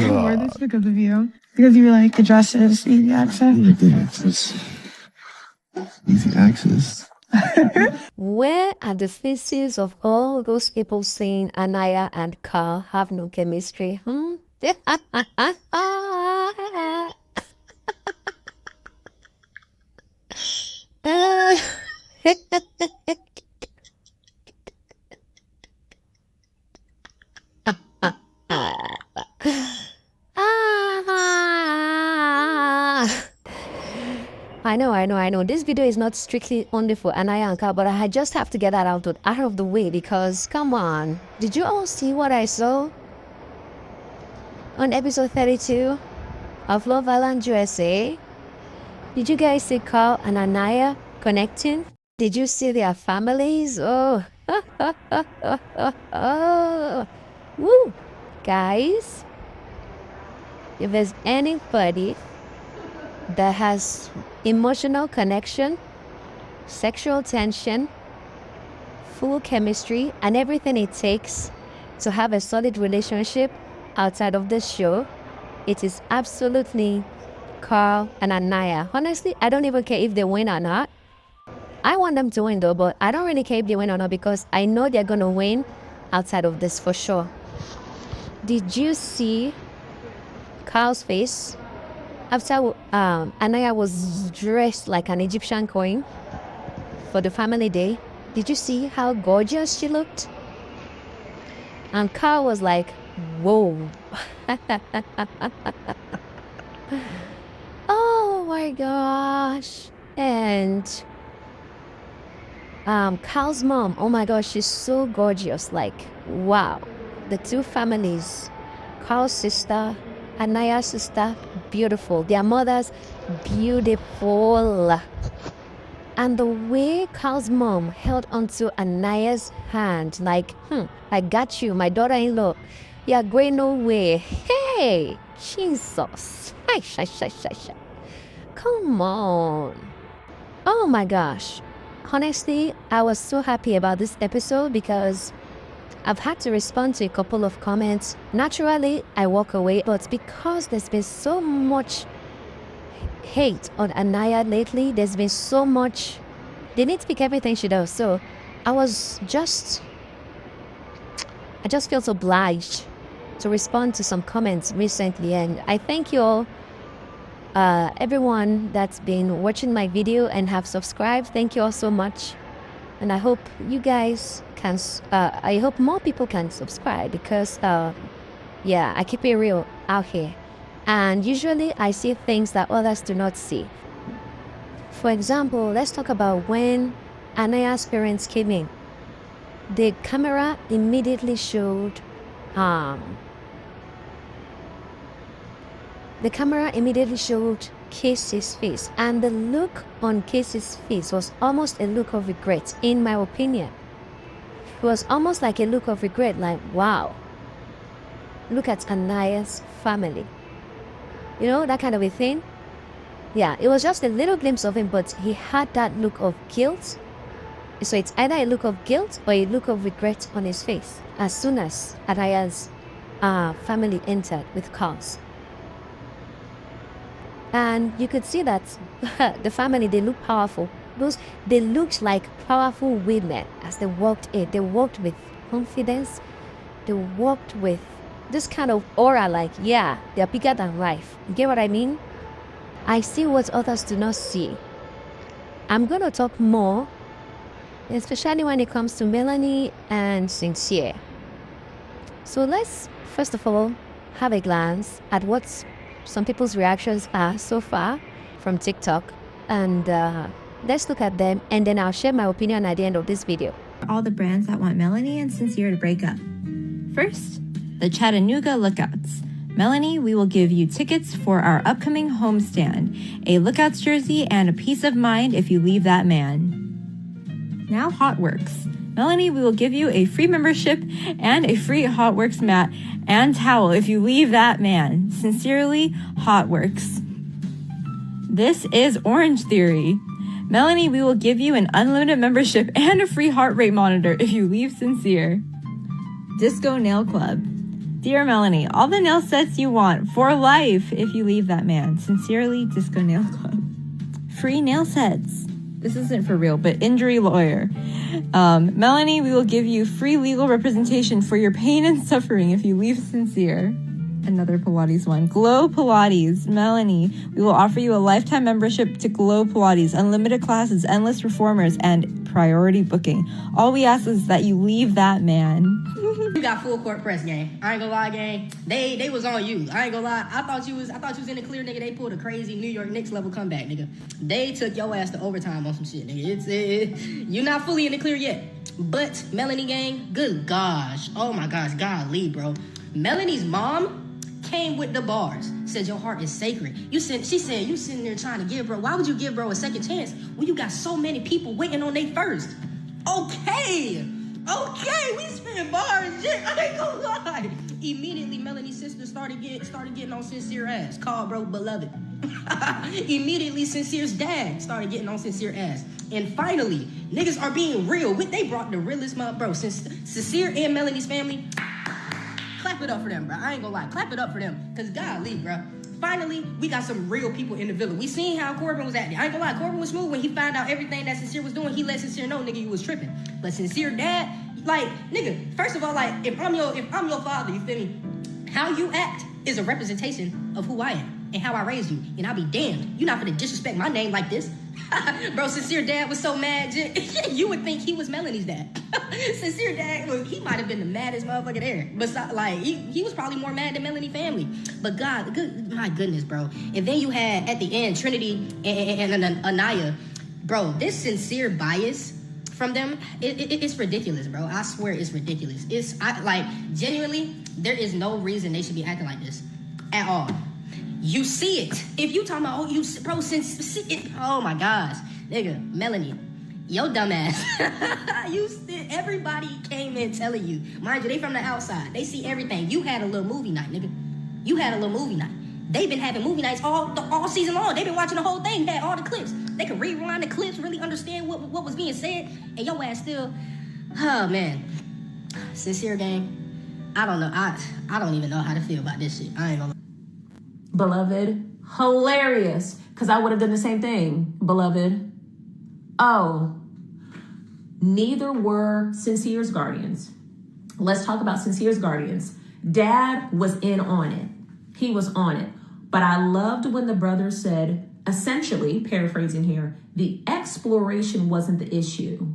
I wore this because of you. Because you like the dresses, easy access. Easy access. Where are the faces of all those people saying Aniya and Carl have no chemistry? I know. This video is not strictly only for Aniya and Carl, but I just have to get that out of the way because, come on. Did you all see what I saw on episode 32 of Love Island USA? Did you guys see Carl and Aniya connecting? Did you see their families? Oh, oh. Woo! Guys, if there's anybody that has emotional connection, sexual tension, full chemistry, and everything it takes to have a solid relationship outside of this show, it is absolutely Carl and Aniya. Honestly, I don't even care if they win or not. I want them to win though, but I don't really care if they win or not because I know they're gonna win outside of this for sure. Did you see Carl's face after Aniya was dressed like an Egyptian queen for the family day? Did you see how gorgeous she looked? And Carl was like, whoa. Oh my gosh. And Carl's mom, oh my gosh, she's so gorgeous. Like, wow. The two families, Carl's sister, Aniya's sister, beautiful. Their mothers, beautiful. And the way Carl's mom held onto Aniya's hand, like, I got you, my daughter-in-law. You're going nowhere. Hey, Jesus. Come on. Oh my gosh. Honestly, I was so happy about this episode because I've had to respond to a couple of comments. Naturally, I walk away, but because there's been so much hate on Aniya lately, there's been so much, they need to pick everything she does. So I just felt obliged to respond to some comments recently, and I thank you all, everyone that's been watching my video and have subscribed. Thank you all so much. And I hope you guys can, I hope more people can subscribe because, yeah, I keep it real out here. And usually I see things that others do not see. For example, let's talk about when Aniya's parents came in. The camera immediately showed, KC's face, and the look on KC's face was almost a look of regret, in my opinion. It was almost like a look of regret, like, wow, look at Aniya's family. You know, that kind of a thing. Yeah, it was just a little glimpse of him, but he had that look of guilt. So it's either a look of guilt or a look of regret on his face as soon as Aniya's family entered with Carl's. And you could see that the family, they look powerful. They looked like powerful women as they walked in. They walked with confidence. They walked with this kind of aura, like, yeah, they're bigger than life. You get what I mean? I see what others do not see. I'm going to talk more, especially when it comes to Melanie and Sincere. So let's, first of all, have a glance at what some people's reactions are so far from TikTok, and let's look at them, and then I'll share my opinion at the end of this video. All the brands that want Melanie and Sincere to break up. First, the Chattanooga Lookouts. Melanie, we will give you tickets for our upcoming homestand, a Lookouts jersey, and a peace of mind if you leave that man. Now Hotworks. Melanie, we will give you a free membership and a free Hotworks mat and towel if you leave that man. Sincerely, Hotworks. This is Orange Theory. Melanie, we will give you an unlimited membership and a free heart rate monitor if you leave Sincere. Disco Nail Club. Dear Melanie, all the nail sets you want for life if you leave that man. Sincerely, Disco Nail Club. Free nail sets. This isn't for real, but injury lawyer. Melanie, we will give you free legal representation for your pain and suffering if you leave Sincere. Another Pilates one. Glow Pilates. Melanie, we will offer you a lifetime membership to Glow Pilates, unlimited classes, endless reformers, and priority booking. All we ask is that you leave that man. You got full court press, gang. I ain't gonna lie, gang. They was on you. I ain't gonna lie. I thought you was in the clear, nigga. They pulled a crazy New York Knicks level comeback, nigga. They took your ass to overtime on some shit, nigga. You're not fully in the clear yet. But Melanie, gang, good gosh. Oh my gosh, golly, bro. Melanie's mom came with the bars. Said your heart is sacred. She said you sitting there trying to give bro. Why would you give bro a second chance when you got so many people waiting on they first? Okay, we spin bars. Shit, I ain't gonna lie. Immediately, Melanie's sister started getting on Sincere ass. Called bro beloved. Immediately, Sincere's dad started getting on Sincere ass. And finally, niggas are being real. They brought the realest bro. Since Sincere and Melanie's family. Clap it up for them, bro. I ain't gonna lie. Clap it up for them. Because golly, bro. Finally, we got some real people in the villa. We seen how Corbin was acting. I ain't gonna lie. Corbin was smooth when he found out everything that Sincere was doing. He let Sincere know, nigga, you was tripping. But Sincere dad, like, nigga, first of all, like, if I'm your father, you feel me? How you act is a representation of who I am and how I raised you. And I'll be damned. You're not gonna disrespect my name like this. Bro, Sincere dad was so mad. You would think he was Melanie's dad. Sincere dad, he might have been the maddest motherfucker there. But like, he was probably more mad than Melanie family. But my goodness, bro. And then you had at the end Trinity and Aniya. Bro, this Sincere bias from them, it's ridiculous, bro. I swear it's ridiculous. Genuinely, there is no reason they should be acting like this at all. You see it. If you talking about, oh my gosh. Nigga, Melanie, yo dumb ass. Everybody came in telling you. Mind you, they from the outside. They see everything. You had a little movie night, nigga. You had a little movie night. They've been having movie nights all season long. They've been watching the whole thing, had all the clips. They could rewind the clips, really understand what was being said. And your ass still, oh man. Sincere gang, I don't know. I don't even know how to feel about this shit. I ain't gonna lie. Beloved, hilarious, because I would have done the same thing, beloved. Oh, neither were Sincere's guardians. Let's talk about Sincere's guardians. Dad was in on it. He was on it. But I loved when the brother said, essentially, paraphrasing here, the exploration wasn't the issue.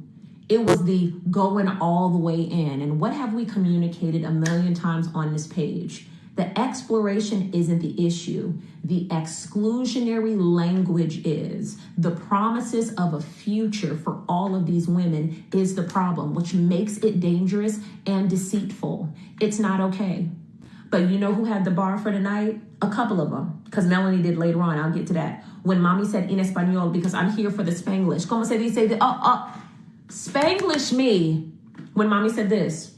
It was the going all the way in. And what have we communicated a million times on this page? The exploration isn't the issue. The exclusionary language is. The promises of a future for all of these women is the problem, which makes it dangerous and deceitful. It's not okay. But you know who had the bar for tonight? A couple of them, because Melanie did later on. I'll get to that. When mommy said in español, because I'm here for the Spanglish. Como se dice? Spanglish me. When mommy said this,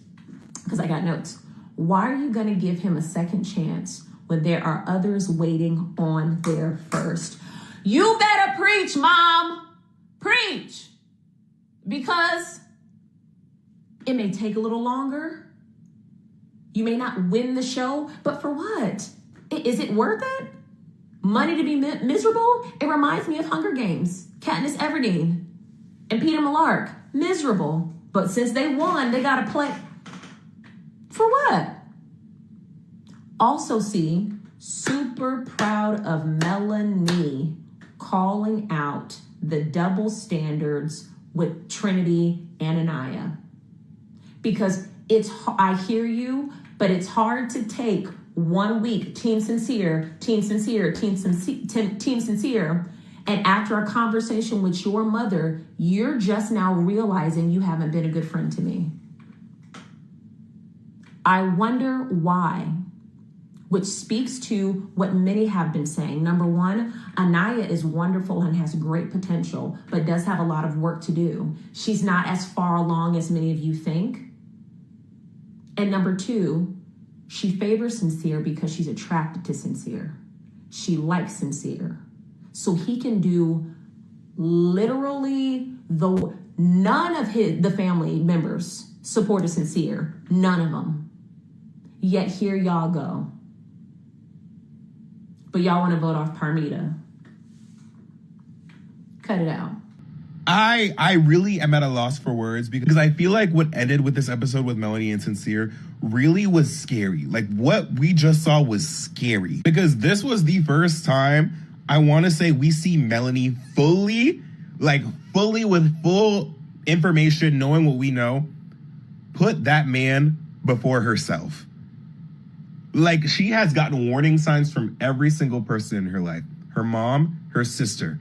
because I got notes. Why are you going to give him a second chance when there are others waiting on their first? You better preach, Mom. Preach. Because it may take a little longer. You may not win the show, but for what? Is it worth it? Money to be miserable? It reminds me of Hunger Games. Katniss Everdeen and Peter Millark. Miserable. But since they won, they got to play. For what? Also see, super proud of Melanie calling out the double standards with Trinity and Aniya. Because I hear you, but it's hard to take 1 week, Team Sincere, and after a conversation with your mother, you're just now realizing you haven't been a good friend to me. I wonder why, which speaks to what many have been saying. Number one, Aniya is wonderful and has great potential, but does have a lot of work to do. She's not as far along as many of you think. And number two, she favors Sincere because she's attracted to Sincere. She likes Sincere. So he can do literally none of the family members supported Sincere. None of them. Yet here y'all go. But y'all want to vote off Parmita. Cut it out. I really am at a loss for words because I feel like what ended with this episode with Melanie and Sincere really was scary. Like what we just saw was scary because this was the first time I want to say we see Melanie fully with full information, knowing what we know, put that man before herself. Like she has gotten warning signs from every single person in her life. Her mom, her sister,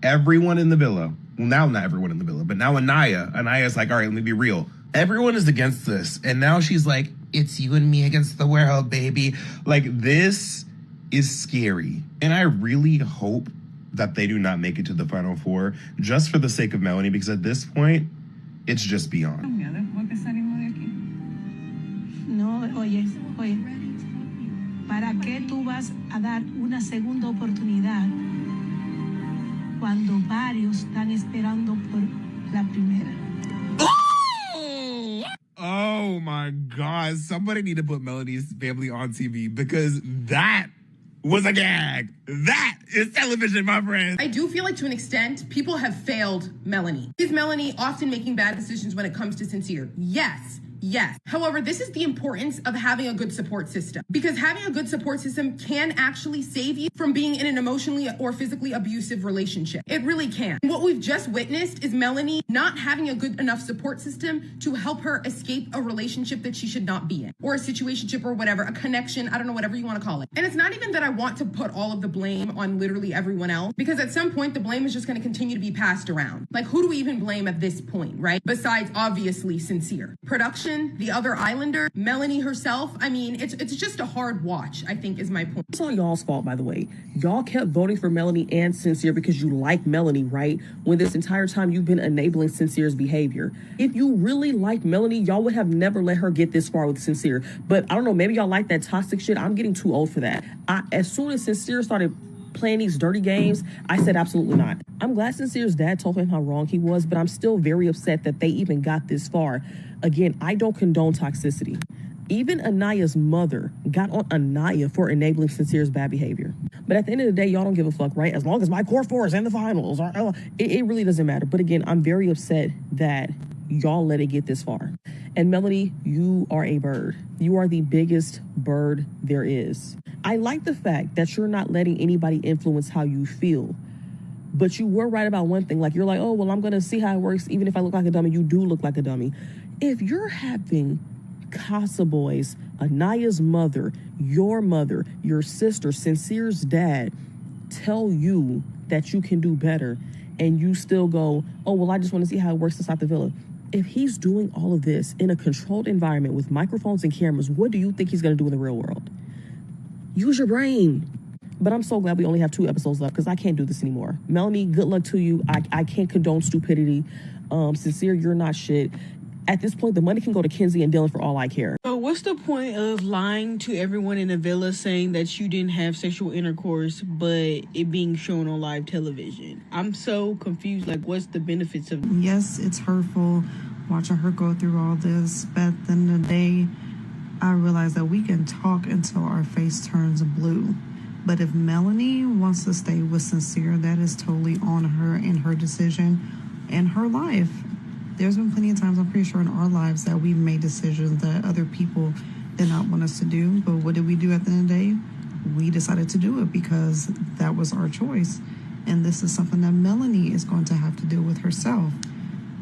everyone in the villa. Well, now not everyone in the villa, but now Aniya's like, all right, let me be real. Everyone is against this. And now she's like, it's you and me against the world, baby. Like, this is scary. And I really hope that they do not make it to the Final Four just for the sake of Melanie, because at this point, it's just beyond. No, oye, ¿para qué tú vas a dar una segunda oportunidad cuando varios están esperando por la primera? Oh my God. Somebody need to put Melanie's family on TV because that was a gag. That is television, my friend. I do feel like to an extent, people have failed Melanie. Is Melanie often making bad decisions when it comes to Sincere? Yes. Yes. However, this is the importance of having a good support system, because having a good support system can actually save you from being in an emotionally or physically abusive relationship. It really can. What we've just witnessed is Melanie not having a good enough support system to help her escape a relationship that she should not be in, or a situationship or whatever, a connection, I don't know, whatever you want to call it. And it's not even that I want to put all of the blame on literally everyone else, because at some point the blame is just going to continue to be passed around. Like, who do we even blame at this point, right? Besides obviously Sincere. Production, the other Islander, Melanie herself. I mean, it's just a hard watch, I think, is my point. It's all y'all's fault, by the way. Y'all kept voting for Melanie and Sincere because you like Melanie, right? When this entire time you've been enabling Sincere's behavior. If you really liked Melanie, y'all would have never let her get this far with Sincere. But I don't know, maybe y'all like that toxic shit. I'm getting too old for that. As soon as Sincere started playing these dirty games, I said absolutely not. I'm glad Sincere's dad told him how wrong he was, but I'm still very upset that they even got this far. Again, I don't condone toxicity. Even Aniya's mother got on Aniya for enabling Sincere's bad behavior. But at the end of the day, y'all don't give a fuck, right? As long as my core four is in the finals, it really doesn't matter. But again, I'm very upset that y'all let it get this far. And Melanie, you are a bird. You are the biggest bird there is. I like the fact that you're not letting anybody influence how you feel. But you were right about one thing. Like, you're like, oh, well, I'm going to see how it works. Even if I look like a dummy, you do look like a dummy. If you're having Casa Boys, Aniya's mother, your sister, Sincere's dad, tell you that you can do better, and you still go, oh, well, I just want to see how it works inside the villa. If he's doing all of this in a controlled environment with microphones and cameras, what do you think he's going to do in the real world? Use your brain. But I'm so glad we only have 2 episodes left because I can't do this anymore. Melanie, good luck to you. I can't condone stupidity. Sincere, you're not shit. At this point, the money can go to Kenzie and Dylan for all I care. So what's the point of lying to everyone in the villa saying that you didn't have sexual intercourse, but it being shown on live television? I'm so confused. Like, what's the benefits of... Yes, it's hurtful watching her go through all this, but at the end of the day, I realize that we can talk until our face turns blue. But if Melanie wants to stay with Sincere, that is totally on her and her decision and her life. There's been plenty of times, I'm pretty sure, in our lives that we've made decisions that other people did not want us to do. But what did we do at the end of the day? We decided to do it because that was our choice. And this is something that Melanie is going to have to deal with herself.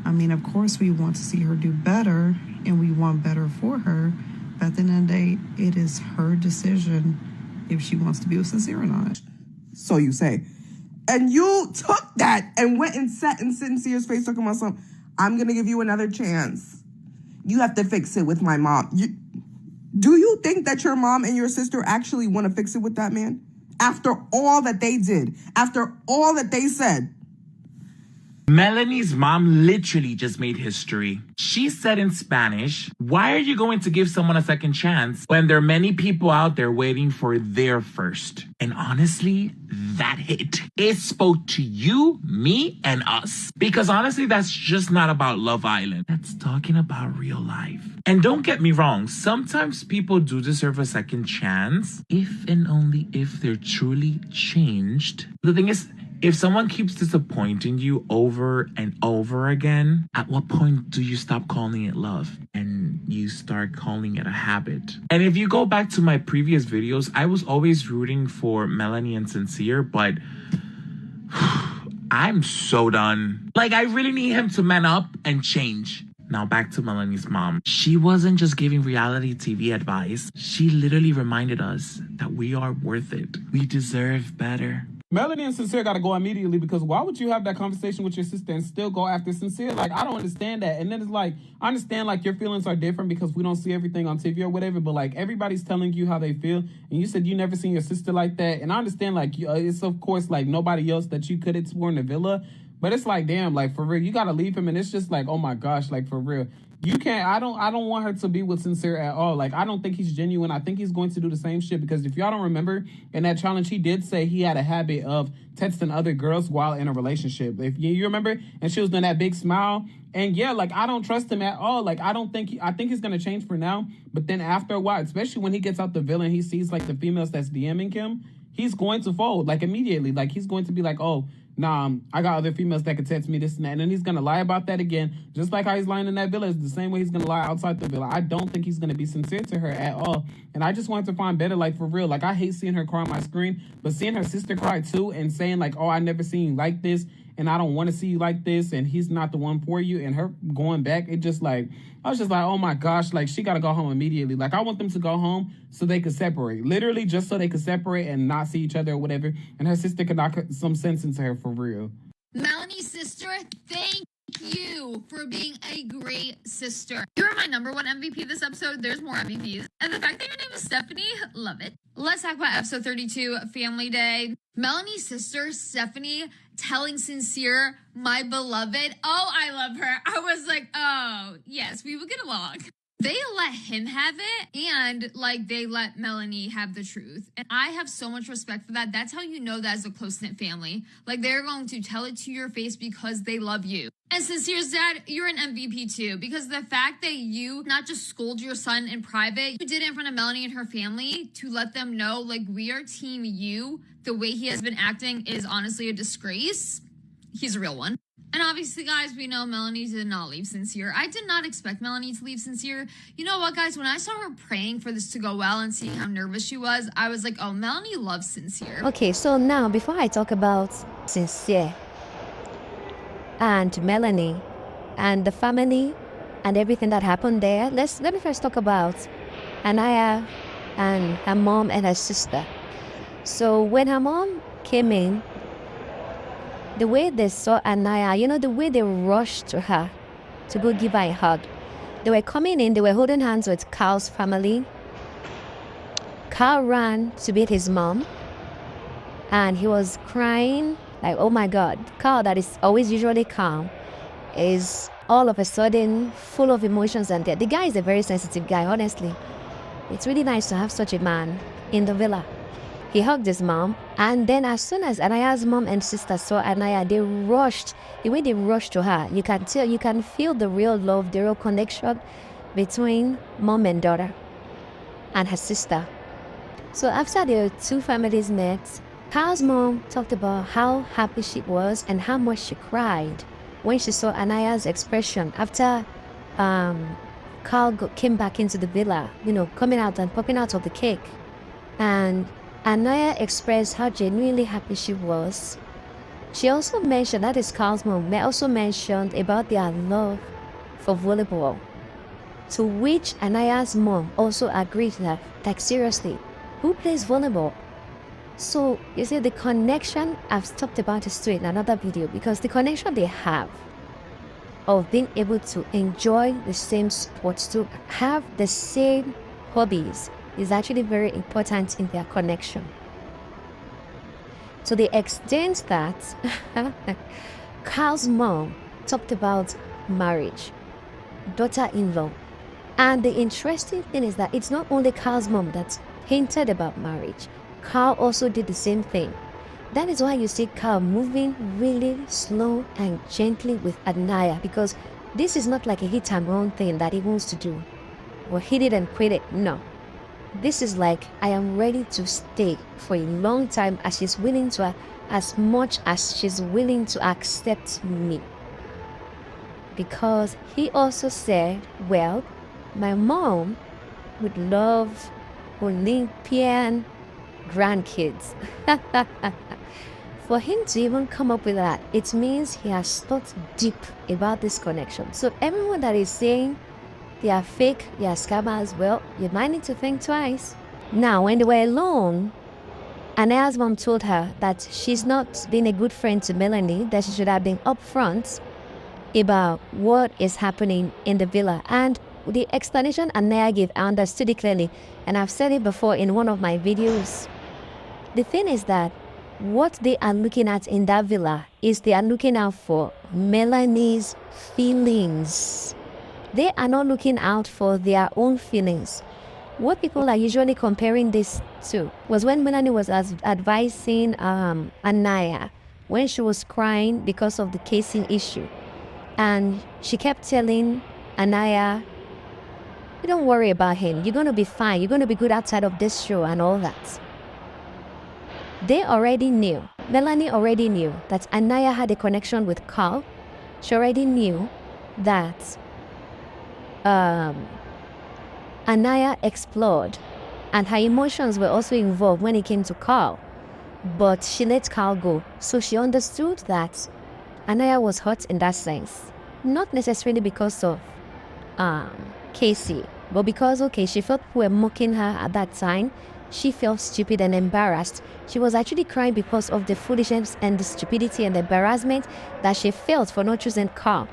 I mean, of course, we want to see her do better and we want better for her. But at the end of the day, it is her decision if she wants to be with Sincere or not. So you say. And you took that and went and sat in Sincere's face talking about something. I'm going to give you another chance. You have to fix it with my mom. Do you think that your mom and your sister actually want to fix it with that man? After all that they did, after all that they said. Melanie's mom literally just made history. She said in Spanish, "Why are you going to give someone a second chance when there are many people out there waiting for their first?" And honestly, that hit. It spoke to you, me, and us. Because honestly, that's just not about Love Island. That's talking about real life. And don't get me wrong, sometimes people do deserve a second chance, if and only if they're truly changed. The thing is, if someone keeps disappointing you over and over again, at what point do you stop calling it love and you start calling it a habit? And if you go back to my previous videos, I was always rooting for Melanie and Sincere, but I'm so done. Like, I really need him to man up and change. Now back to Melanie's mom. She wasn't just giving reality TV advice. She literally reminded us that we are worth it. We deserve better. Melanie and Sincere got to go immediately, because why would you have that conversation with your sister and still go after Sincere? Like, I don't understand that. And then it's like, I understand, like, your feelings are different because we don't see everything on TV or whatever, but, like, everybody's telling you how they feel. And you said you never seen your sister like that. And I understand, like, it's, of course, like, nobody else that you could explore in the villa. But it's like, damn, like, for real, you got to leave him. And it's just like, oh, my gosh, like, for real. You can't, I don't want her to be with Sincere at all. Like, I don't think he's genuine. I think he's going to do the same shit, because if y'all don't remember, in that challenge, he did say he had a habit of texting other girls while in a relationship. If you remember, and she was doing that big smile. And yeah, like, I don't trust him at all. Like, I think he's going to change for now. But then after a while, especially when he gets out the villa and he sees, like, the females that's DMing him, he's going to fold, like, immediately. Like, he's going to be like, oh, nah, I got other females that could text me this and that. And then he's going to lie about that again. Just like how he's lying in that villa. It's the same way he's going to lie outside the villa. I don't think he's going to be sincere to her at all. And I just want to find better, like, for real. Like, I hate seeing her cry on my screen. But seeing her sister cry, too, and saying, like, oh, I never seen you like this, and I don't want to see you like this, and he's not the one for you, and her going back, it just, like, I was just like, oh, my gosh, like, she got to go home immediately. Like, I want them to go home so they could separate. Literally, just so they could separate and not see each other or whatever. And her sister could knock some sense into her for real. Melanie's sister, thank you for being a great sister. You're my number one MVP this episode. There's more MVPs. And the fact that your name is Stephanie, love it. Let's talk about episode 32, Family Day. Melanie's sister, Stephanie, telling Sincere, my beloved. Oh, I love her. I was like, oh, yes, we will get along. They let him have it, and, like, they let Melanie have the truth. And I have so much respect for that. That's how you know that is a close-knit family. Like, they're going to tell it to your face because they love you. And Sincere's dad, you're an MVP too, because the fact that you not just scold your son in private, you did it in front of Melanie and her family to let them know, like, we are team you. The way he has been acting is honestly a disgrace. He's a real one. And obviously, guys, we know Melanie did not leave Sincere. I did not expect Melanie to leave Sincere. You know what, guys? When I saw her praying for this to go well and seeing how nervous she was, I was like, oh, Melanie loves Sincere. Okay, so now, before I talk about Sincere and Melanie and the family and everything that happened there, let me first talk about Aniya and her mom and her sister. So when her mom came in, the way they saw Aniya, you know, the way they rushed to her to go give her a hug. They were coming in, they were holding hands with Carl's family. Carl ran to meet his mom, and he was crying, like, oh my God. Carl, that is always usually calm, is all of a sudden full of emotions. And the guy is a very sensitive guy, honestly. It's really nice to have such a man in the villa. He hugged his mom, and then as soon as Aniya's mom and sister saw Aniya, they rushed. The way they rushed to her, you can tell, you can feel the real love, the real connection between mom and daughter and her sister. So after the two families met, Carl's mom talked about how happy she was and how much she cried when she saw Aniya's expression after Carl came back into the villa, you know, coming out and popping out of the cake. And Aniya expressed how genuinely happy she was. She also mentioned, that is Carl's mom, also mentioned about their love for volleyball. To which Aniya's mom also agreed that, like, seriously, who plays volleyball? So, you see, the connection, I've talked about this too in another video, because the connection they have of being able to enjoy the same sports, to have the same hobbies, is actually very important in their connection. To the extent that Carl's mom talked about marriage, daughter-in-law. And the interesting thing is that it's not only Carl's mom that's hinted about marriage. Carl also did the same thing. That is why you see Carl moving really slow and gently with Aniya, because this is not like a hit and run thing that he wants to do. Or hit it and quit it. No. This is like, I am ready to stay for a long time as she's willing to, as much as she's willing to accept me. Because he also said, well, my mom would love Olympian grandkids. For him to even come up with that, it means he has thought deep about this connection. So everyone that is saying they are fake, they are scammers, well, you might need to think twice. Now, when they were alone, Aniya's mom told her that she's not been a good friend to Melanie, that she should have been upfront about what is happening in the villa. And the explanation Aniya gave, I understood it clearly, and I've said it before in one of my videos. The thing is that what they are looking at in that villa is they are looking out for Melanie's feelings. They are not looking out for their own feelings. What people are usually comparing this to was when Melanie was advising Aniya when she was crying because of the KC issue. And she kept telling Aniya, don't worry about him. You're going to be fine. You're going to be good outside of this show and all that. They already knew. Melanie already knew that Aniya had a connection with Carl. She already knew that Aniya explored and her emotions were also involved when it came to Carl. But she let Carl go. So she understood that Aniya was hurt in that sense. Not necessarily because of KC, but because, okay, she felt people were mocking her at that time. She felt stupid and embarrassed. She was actually crying because of the foolishness and the stupidity and the embarrassment that she felt for not choosing Carl,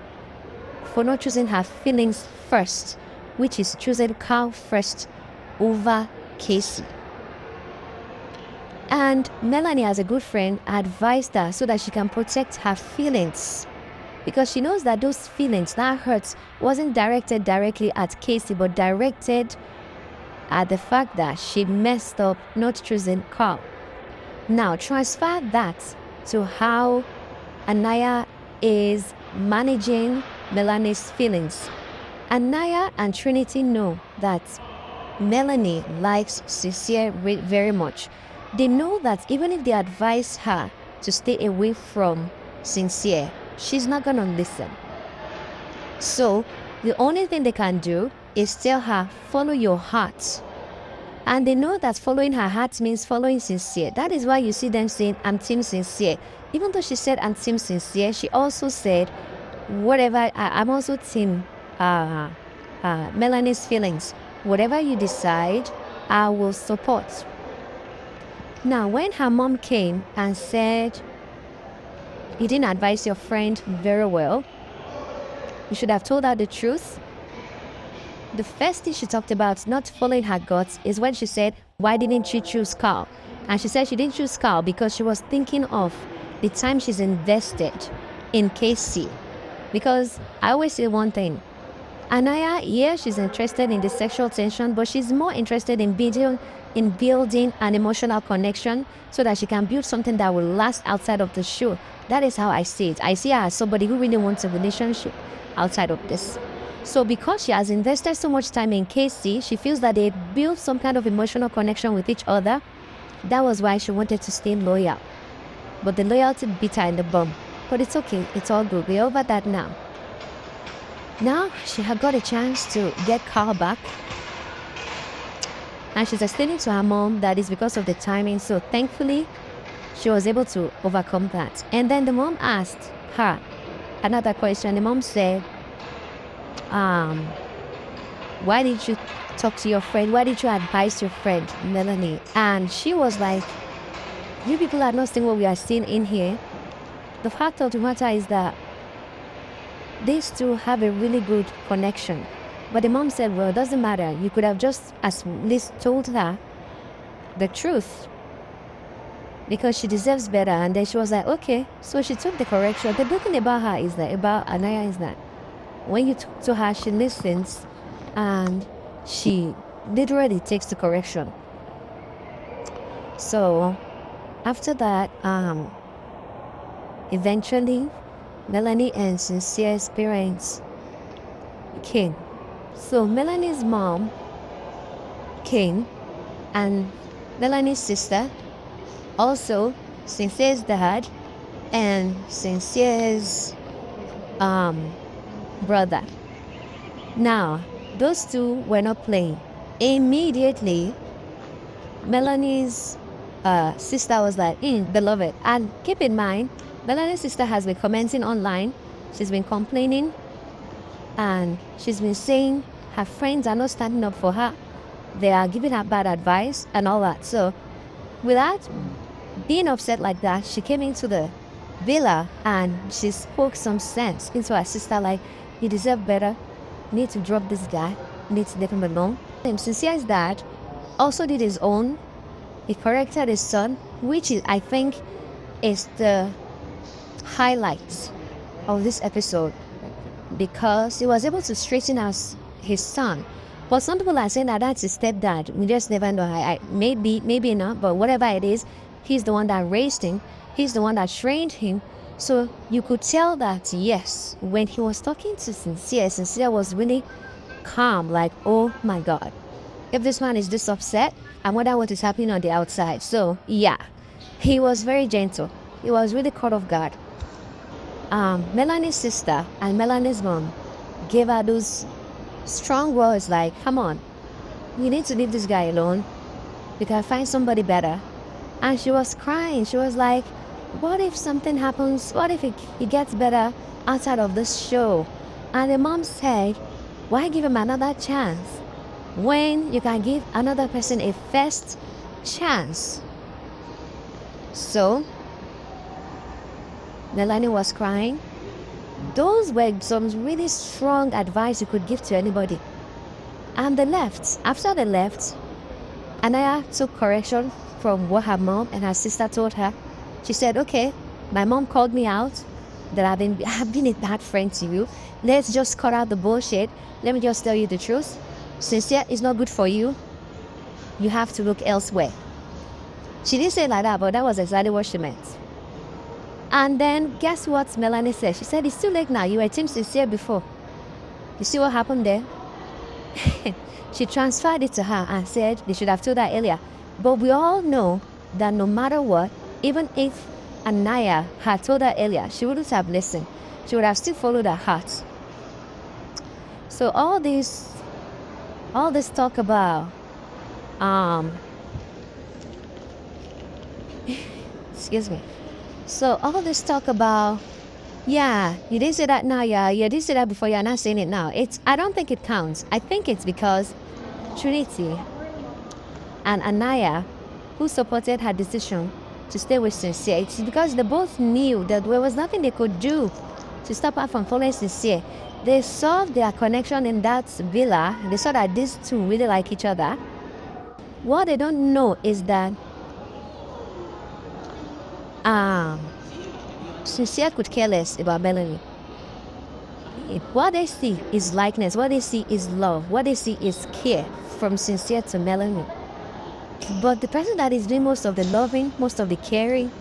for not choosing her feelings first, which is choosing Carl first over KC. And Melanie, as a good friend, advised her so that she can protect her feelings, because she knows that those feelings, that hurts, wasn't directed directly at KC, but directed at the fact that she messed up not choosing Carl. Now, transfer that to how Aniya is managing Melanie's feelings. Aniya and Trinity know that Melanie likes Sincere very much. They know that even if they advise her to stay away from Sincere, she's not going to listen. So the only thing they can do is tell her, follow your heart. And they know that following her heart means following Sincere. That is why you see them saying, I'm Team Sincere. Even though she said, I'm Team Sincere, she also said, whatever, I'm also Team Melanie's feelings. Whatever you decide, I will support. Now, when her mom came and said, you didn't advise your friend very well, you should have told her the truth. The first thing she talked about, not following her guts, is when she said, why didn't she choose Carl? And she said she didn't choose Carl because she was thinking of the time she's invested in KC. Because I always say one thing, Aniya, yeah, she's interested in the sexual tension, but she's more interested in building an emotional connection so that she can build something that will last outside of the show. That is how I see it. I see her as somebody who really wants a relationship outside of this. So because she has invested so much time in KC, she feels that they built some kind of emotional connection with each other. That was why she wanted to stay loyal. But the loyalty bit her in the bum. But it's okay. It's all good. We're over that now. Now she had got a chance to get Carl back. And she's explaining to her mom that it's because of the timing. So thankfully, she was able to overcome that. And then the mom asked her another question. The mom said, why did you talk to your friend? Why did you advise your friend, Melanie? And she was like, you people are not seeing what we are seeing in here. The fact of the matter is that these two have a really good connection. But the mom said, well, it doesn't matter. You could have just at least told her the truth. because she deserves better. And then she was like, okay. So she took the correction. The good thing about her is that, about Aniya, is that when you talk to her, she listens and she literally takes the correction. So after that, eventually Melanie and Sincere's parents came. So Melanie's mom came, and Melanie's sister, also Sincere's dad, and Sincere's brother. Now, those two were not playing. Immediately, Melanie's sister was like, beloved. And keep in mind, Melanie's sister has been commenting online. She's been complaining, and she's been saying her friends are not standing up for her. They are giving her bad advice and all that. So without being upset like that, she came into the villa and she spoke some sense into her sister, like, you deserve better. You need to drop this guy. You need to leave him alone. And Sincere's dad also did his own. He corrected his son, which is, I think, is the highlight of this episode, because he was able to straighten out his son. But some people are saying that that's his stepdad. We just never know. Maybe not, but whatever it is, he's the one that raised him. He's the one that trained him. So you could tell that, yes, when he was talking to Sincere was really calm, like, oh my God, if this man is this upset, I wonder what is happening on the outside. So yeah, he was very gentle. He was really caught off guard. Melanie's sister and Melanie's mom gave her those strong words like, come on, you need to leave this guy alone. You can find somebody better. And she was crying. She was like, what if something happens? What if he gets better outside of this show? And the mom said, why give him another chance when you can give another person a first chance? So Melanie was crying. Those were some really strong advice you could give to anybody. And they left. After they left, Aniya took correction from what her mom and her sister told her. She said, okay, my mom called me out that I've been a bad friend to you. Let's just cut out the bullshit. Let me just tell you the truth. Sincere is not good for you. You have to look elsewhere. She didn't say it like that, but that was exactly what she meant. And then guess what Melanie said? She said, it's too late now. You were Team Sincere before. You see what happened there? She transferred it to her and said they should have told her earlier. But we all know that no matter what, even if Aniya had told her earlier, she wouldn't have listened. She would have still followed her heart. So all this talk about excuse me. So all this talk about, yeah, you didn't say that now, yeah, you didn't say that before, you're not saying it now. I don't think it counts. I think it's because Trinity and Aniya, who supported her decision to stay with Sincere, it's because they both knew that there was nothing they could do to stop her from following Sincere. They saw their connection in that villa. They saw that these two really like each other. What they don't know is that Sincere could care less about Melanie. What they see is likeness. What they see is love. What they see is care from Sincere to Melanie. But the person that is doing most of the loving, most of the caring,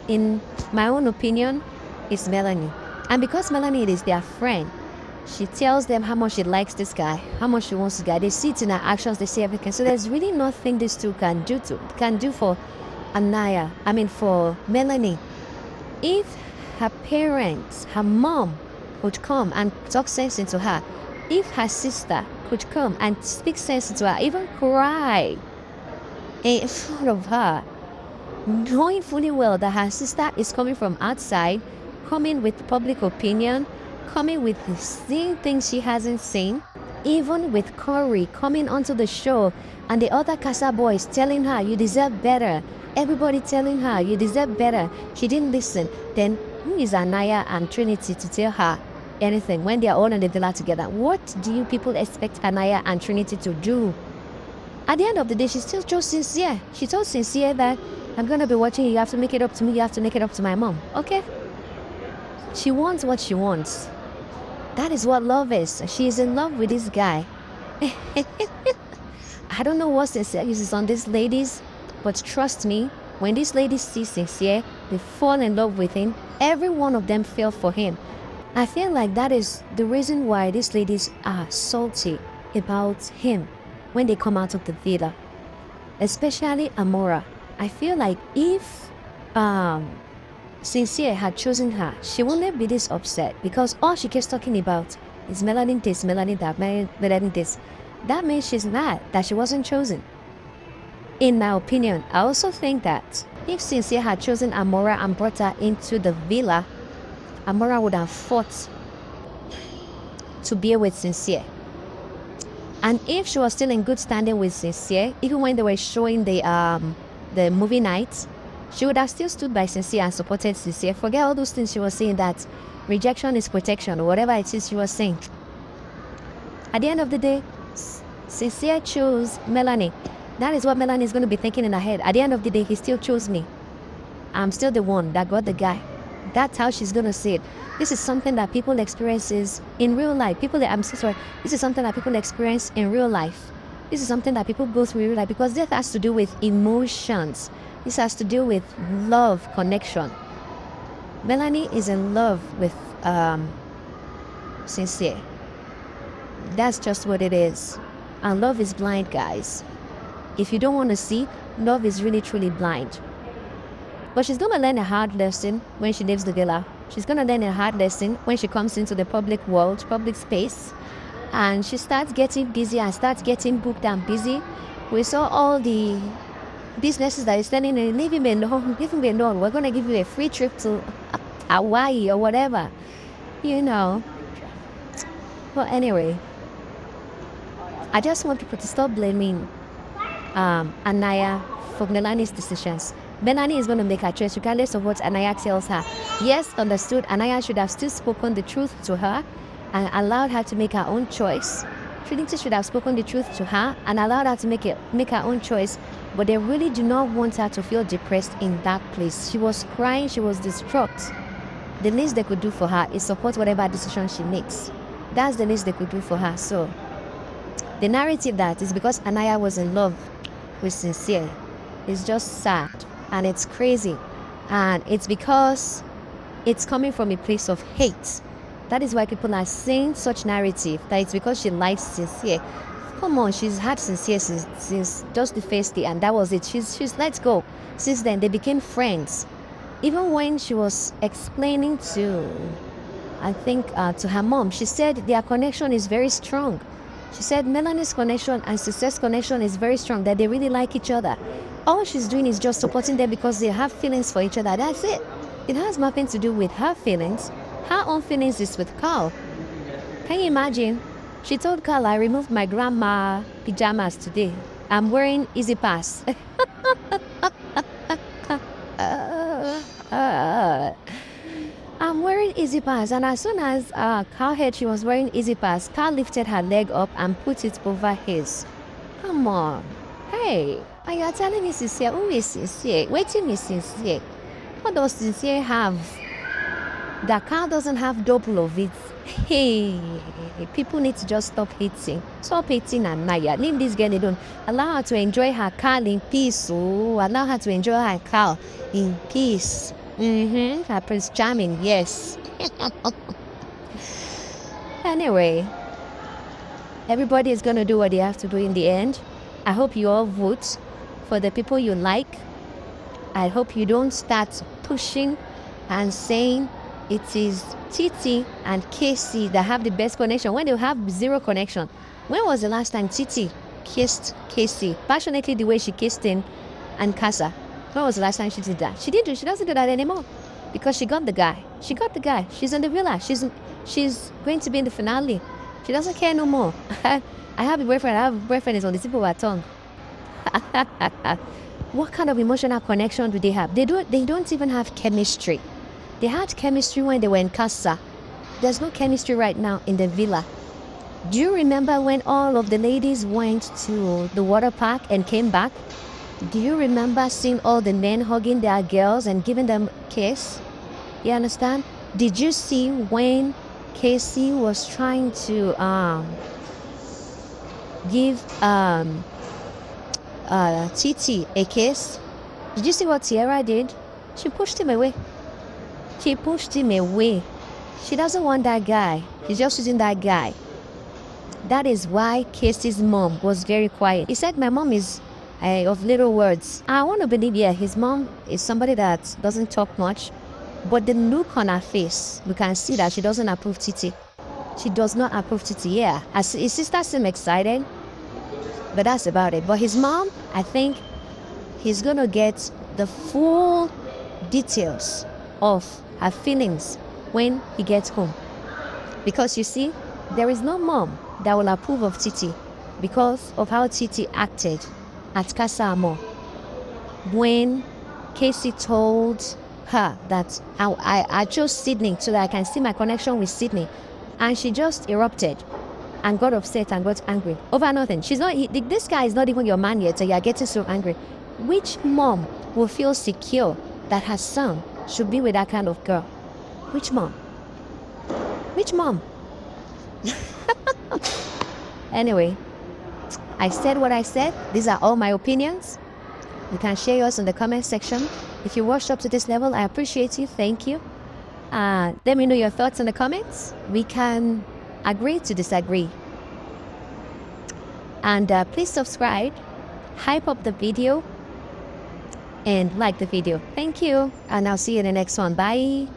in my own opinion, is Melanie. And because Melanie is their friend, she tells them how much she likes this guy, how much she wants this guy. They see it in her actions, they see everything. So there's really nothing these two can do for Aniya. I mean, for Melanie. If her parents, her mom, would come and talk sense into her, if her sister could come and speak sense into her, even cry in front of her, knowing fully well that her sister is coming from outside, coming with public opinion, coming with seeing things she hasn't seen, even with Corey coming onto the show and the other Casa boys telling her, you deserve better. Everybody telling her, you deserve better. She didn't listen. Then who is Aniya and Trinity to tell her anything when they are all in the villa together? What do you people expect Aniya and Trinity to do? At the end of the day, she still chose Sincere. She told Sincere that I'm going to be watching you. You have to make it up to me. You have to make it up to my mom. Okay? She wants what she wants. That is what love is. She is in love with this guy. I don't know what Sincere uses on these ladies, but trust me, when these ladies see Sincere, they fall in love with him. Every one of them fell for him. I feel like that is the reason why these ladies are salty about him when they come out of the villa. Especially Amora. I feel like if Sincere had chosen her, she wouldn't be this upset, because all she keeps talking about is Melanie this, Melanie that, Melanie this. That means she's mad that she wasn't chosen. In my opinion, I also think that if Sincere had chosen Amora and brought her into the villa, Amora would have fought to be with Sincere. And if she was still in good standing with Sincere, even when they were showing the movie nights, she would have still stood by Sincere and supported Sincere. Forget all those things she was saying, that rejection is protection, or whatever it is she was saying. At the end of the day, Sincere chose Melanie. That is what Melanie is going to be thinking in her head. At the end of the day, he still chose me. I'm still the one that got the guy. That's how she's going to see it. This is something that people experience in real life. I'm so sorry. This is something that people experience in real life. This is something that people go through in real life, because this has to do with emotions. This has to do with love, connection. Melanie is in love with Sincere. That's just what it is. And love is blind, guys. If you don't want to see, love is really, truly blind. But she's going to learn a hard lesson when she leaves the villa. She's going to learn a hard lesson when she comes into the public world, public space. And she starts getting busy and starts getting booked and busy. We saw all the businesses that is telling her, leave him alone, leave him alone. We're going to give you a free trip to Hawaii or whatever. You know. Well, anyway, I just want people to stop blaming Aniya for Melanie's decisions. Melanie is going to make her choice regardless of what Aniya tells her. Yes, understood. Aniya should have still spoken the truth to her and allowed her to make her own choice. Trinity should have spoken the truth to her and allowed her to make her own choice. But they really do not want her to feel depressed in that place. She was crying. She was distraught. The least they could do for her is support whatever decision she makes. That's the least they could do for her. So the narrative that is because Aniya was in love with Sincere is just sad. And it's crazy. And it's because it's coming from a place of hate. That is why people are saying such narrative, that it's because she likes Sincere. Come on, she's had Sincere since just the first day, and that was it. She's let's go. Since then, they became friends. Even when she was explaining to, I think, to her mom, she said their connection is very strong. She said Melanie's connection and Sincere's connection is very strong, that they really like each other. All she's doing is just supporting them because they have feelings for each other. That's it. It has nothing to do with her feelings. Her own feelings is with Carl. Can you imagine? She told Carl, I removed my grandma pajamas today. I'm wearing Easy Pass. I'm wearing Easy Pass. And as soon as Carl heard she was wearing Easy Pass, Carl lifted her leg up and put it over his. Come on. Hey, are you telling me Sincere? Who is Sincere? Waiting me Sincere. What does Sincere have that Carl doesn't have double of it? Hey, people need to just stop hating. Stop hating Aniya. Leave this girl alone. Allow her to enjoy her Carl in peace. Oh, allow her to enjoy her Carl in peace. Her Prince Charming, yes. Anyway, everybody is going to do what they have to do in the end. I hope you all vote for the people you like. I hope you don't start pushing and saying it is Titi and KC that have the best connection when they have zero connection. When was the last time Titi kissed KC passionately the way she kissed him and Casa? When was the last time she did that? She doesn't do that anymore because she got the guy. She got the guy. She's in the villa. She's going to be in the finale. She doesn't care no more. I have a boyfriend. I have a boyfriend is on the tip of her tongue. What kind of emotional connection do they have? They don't even have chemistry. They had chemistry when they were in Casa. There's no chemistry right now in the villa. Do you remember when all of the ladies went to the water park and came back? Do you remember seeing all the men hugging their girls and giving them a kiss? You understand? Did you see when KC was trying to give Titi a kiss? Did you see what Tiara did? She pushed him away. She pushed him away. She doesn't want that guy. She's just using that guy. That is why KC's mom was very quiet. He said, my mom is of little words. I want to believe, yeah, his mom is somebody that doesn't talk much. But the look on her face, we can see that she doesn't approve Titi. She does not approve Titi, yeah. His sister seems excited, but that's about it. But his mom, I think he's going to get the full details of her feelings when he gets home. Because you see, there is no mom that will approve of Titi because of how Titi acted at Casa Amor. When KC told her that I chose Sydney so that I can see my connection with Sydney, and she just erupted and got upset and got angry over nothing. This guy is not even your man yet, so you're getting so angry. Which mom will feel secure that her son should be with that kind of girl? Which mom? Which mom? Anyway, I said what I said. These are all my opinions. You can share yours in the comment section. If you watched up to this level, I appreciate you. Thank you. Let me know your thoughts in the comments. We can agree to disagree. And please subscribe, hype up the video, and like the video. Thank you. And I'll see you in the next one. Bye.